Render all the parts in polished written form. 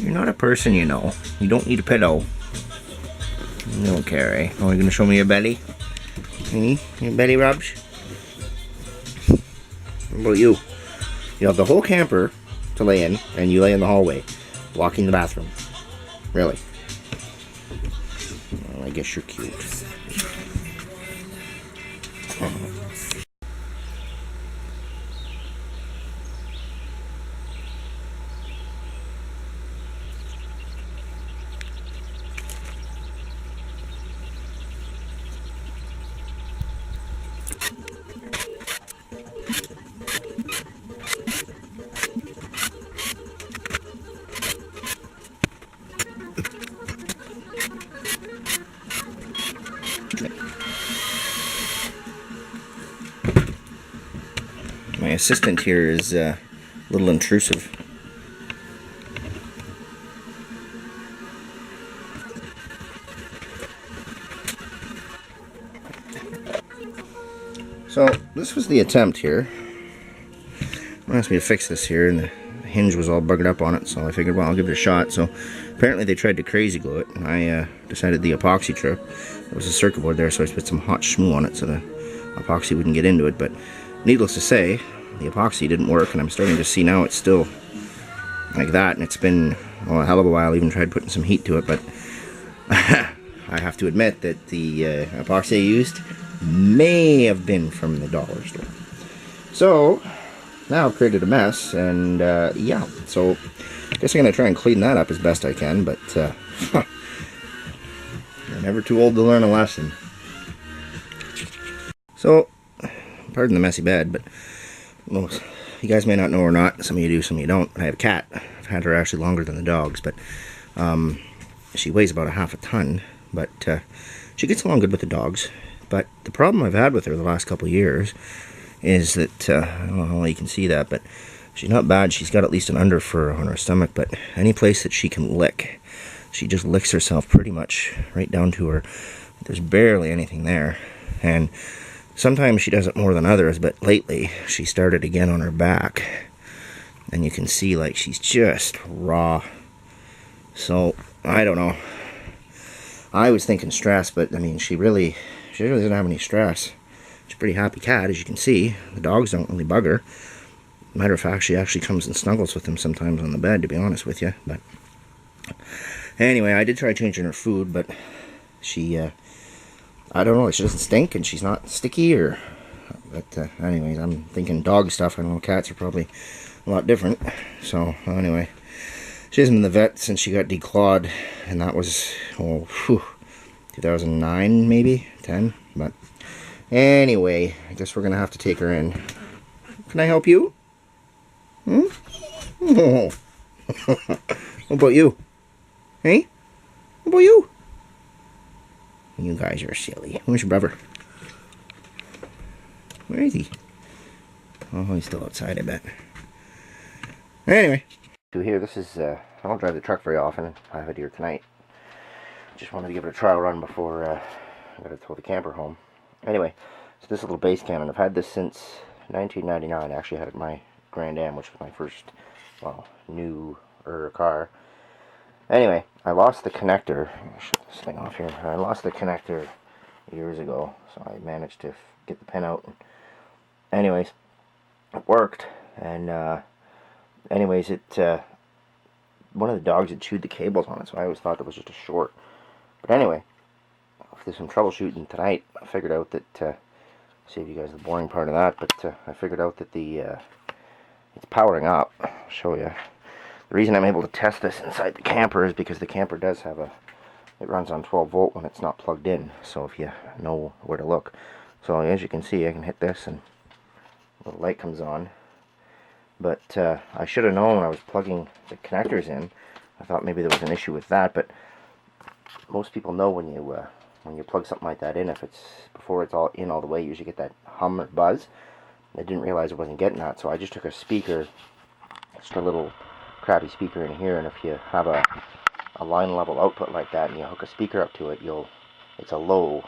You're not a person, you know. You don't need a pillow. You don't care, eh? Oh, you gonna show me your belly? Your belly rubs? What about you? You have the whole camper to lay in, and you lay in the hallway, blocking the bathroom. Really? Well, I guess you're cute. My assistant here is a little intrusive. So this was the attempt here. They asked me to fix this here, and the hinge was all buggered up on it, so I figured, well, I'll give it a shot. So apparently they tried to crazy glue it, and I decided the epoxy trip. There was a circuit board there, so I put some hot schmoo on it so the epoxy wouldn't get into it. But needless to say, the epoxy didn't work, and I'm starting to see now it's still like that, and it's been, well, a hell of a while. I even tried putting some heat to it, but I have to admit that the epoxy I used may have been from the dollar store. So now I've created a mess, and yeah, so I guess I'm going to try and clean that up as best I can, but you're never too old to learn a lesson. So, pardon the messy bed, but most, you guys may not know or not, some of you do, some of you don't, I have a cat. I've had her actually longer than the dogs, but she weighs about a half a ton, but she gets along good with the dogs. But the problem I've had with her the last couple of years is that, well, you can see that, but she's not bad. She's got at least an underfur on her stomach, but any place that she can lick, she just licks herself pretty much right down to her. There's barely anything there. And sometimes she does it more than others, but lately she started again on her back. And you can see, like, she's just raw. So, I don't know. I was thinking stress, but, I mean, she really doesn't have any stress. She's a pretty happy cat, as you can see. The dogs don't really bug her. Matter of fact, she actually comes and snuggles with them sometimes on the bed, to be honest with you. But anyway, I did try changing her food, but she, I don't know, she doesn't stink and she's not sticky, or, but anyways, I'm thinking dog stuff. I know cats are probably a lot different. So anyway, she hasn't been in the vet since she got declawed, and that was, 2009 maybe, 10, but anyway, I guess we're gonna have to take her in. Can I help you? Oh. What about you? Hey? What about you? You guys are silly. Where's your brother? Where is he? Oh, he's still outside, I bet. Anyway. So here, this is, I don't drive the truck very often. I have it here tonight. Just wanted to give it a trial run before I gotta tow the camper home. Anyway, so this little base cannon, I've had this since 1999. I actually had it in my Grand Am, which was my first, well, new car. Anyway, I lost the connector. I'll shut this thing off here. I lost the connector years ago, so I managed to get the pin out. Anyways, it worked, and anyways, one of the dogs had chewed the cables on it, so I always thought it was just a short. But anyway, after some troubleshooting tonight, I figured out that, save you guys the boring part of that, but I figured out that it's powering up. I'll show you. The reason I'm able to test this inside the camper is because the camper does have it runs on 12 volt when it's not plugged in, so if you know where to look. So as you can see, I can hit this and the light comes on. But I should have known when I was plugging the connectors in. I thought maybe there was an issue with that, but most people know when you plug something like that in, if it's before it's all in all the way, you usually get that hum or buzz. I didn't realize I wasn't getting that, so I just took a speaker, just a little crappy speaker in here, and if you have a line level output like that and you hook a speaker up to it, it's a low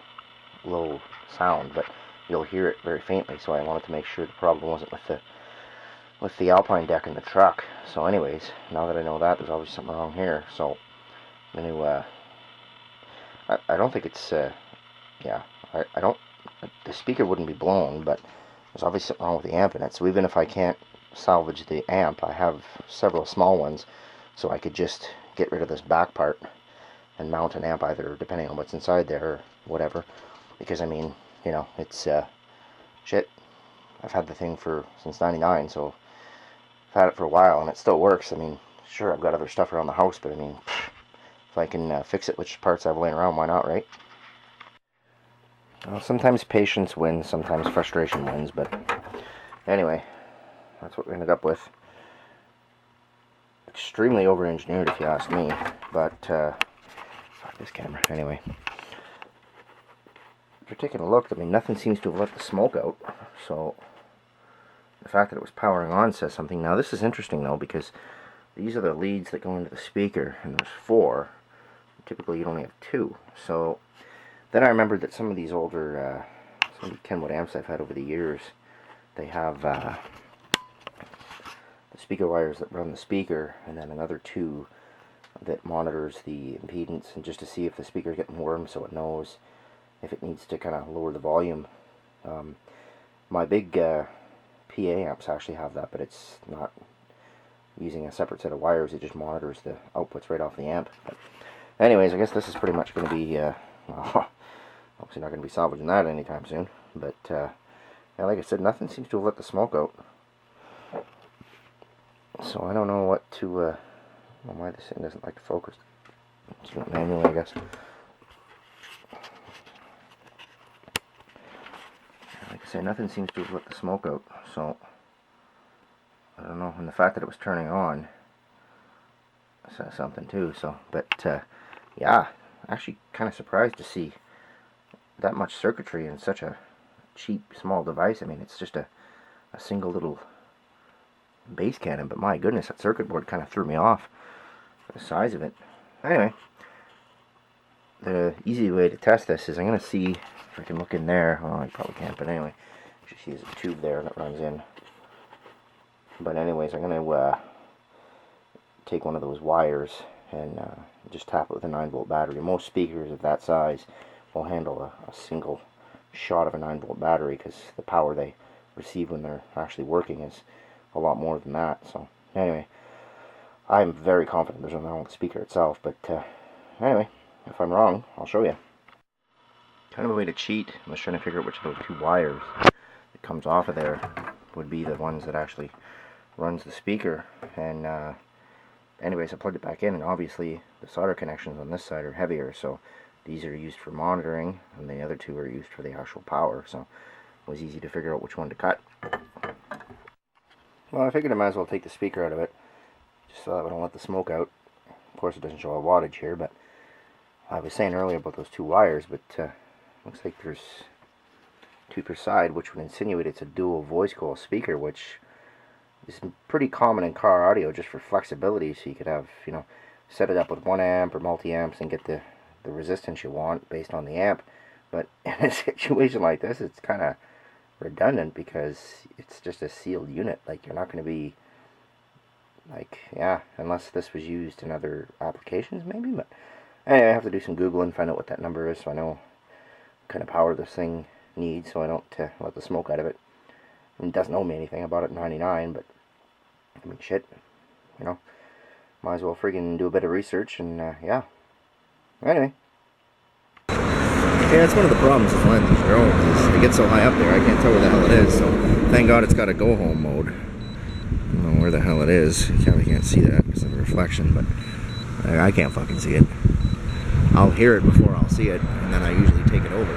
sound, but you'll hear it very faintly. So I wanted to make sure the problem wasn't with with the Alpine deck in the truck. So anyways, now that I know that, there's obviously something wrong here. So I'm going to, I don't think it's, yeah, I don't, the speaker wouldn't be blown, but there's obviously something wrong with the amp in it. So even if I can't salvage the amp, I have several small ones, so I could just get rid of this back part and mount an amp either, depending on what's inside there or whatever. Because I mean, you know, it's shit. I've had the thing since '99, so I've had it for a while and it still works. I mean, sure, I've got other stuff around the house, but I mean, if I can fix it, which parts I have laying around, why not, right? Well, sometimes patience wins, sometimes frustration wins, but anyway, that's what we ended up with. Extremely over-engineered, if you ask me, but fuck this camera. Anyway, if you're taking a look, I mean, nothing seems to have let the smoke out, so the fact that it was powering on says something. Now, this is interesting, though, because these are the leads that go into the speaker, and there's 4. Typically, you'd only have 2, so then I remembered that some of these older, some of the Kenwood amps I've had over the years, they have the speaker wires that run the speaker, and then another 2 that monitors the impedance, and just to see if the speaker's getting warm, so it knows if it needs to kind of lower the volume. My big PA amps actually have that, but it's not using a separate set of wires. It just monitors the outputs right off the amp. But anyways, I guess this is pretty much going to be, well, obviously not going to be salvaging that anytime soon. But yeah, like I said, nothing seems to have let the smoke out. So I don't know what to, well, why this thing doesn't like to focus. Let's do it manually, I guess. Like I say, nothing seems to have let the smoke out, so I don't know. And the fact that it was turning on says something too. So, but yeah, actually kind of surprised to see that much circuitry in such a cheap, small device. I mean, it's just a single little bass cannon, but my goodness, that circuit board kind of threw me off for the size of it. Anyway, the easy way to test this is I'm going to see if I can look in there. Well, I probably can't, but anyway, you see there's a tube there that runs in. But anyways, I'm going to take one of those wires and just tap it with a 9-volt battery. Most speakers of that size will handle a single shot of a 9-volt battery, because the power they receive when they're actually working is a lot more than that. So anyway, I'm very confident there's nothing wrong with the speaker itself, but anyway, if I'm wrong, I'll show you. Kind of a way to cheat. I was trying to figure out which of those 2 wires that comes off of there would be the ones that actually runs the speaker. And anyways, I plugged it back in, and obviously the solder connections on this side are heavier, so these are used for monitoring, and the other 2 are used for the actual power. So it was easy to figure out which one to cut. Well, I figured I might as well take the speaker out of it, just so that we don't let the smoke out. Of course, it doesn't show a wattage here, but I was saying earlier about those 2 wires, but looks like there's 2 per side, which would insinuate it's a dual voice coil speaker, which is pretty common in car audio just for flexibility, so you could have, you know, set it up with 1 amp or multi-amps and get the resistance you want based on the amp. But in a situation like this, it's kind of redundant, because it's just a sealed unit. Like, you're not going to be, like, yeah, unless this was used in other applications maybe. But anyway, I have to do some Googling, find out what that number is, so I know what kind of power this thing needs, so I don't let the smoke out of it. I mean, it doesn't owe me anything about it in '99, but I mean, shit, you know, might as well friggin' do a bit of research, and yeah. Anyway. Yeah, it's one of the problems with lenses. They get so high up there, I can't tell where the hell it is. So thank God it's got a go home mode. I don't know where the hell it is. You probably can't see that because of the reflection, but I can't fucking see it. I'll hear it before I'll see it, and then I usually take it over.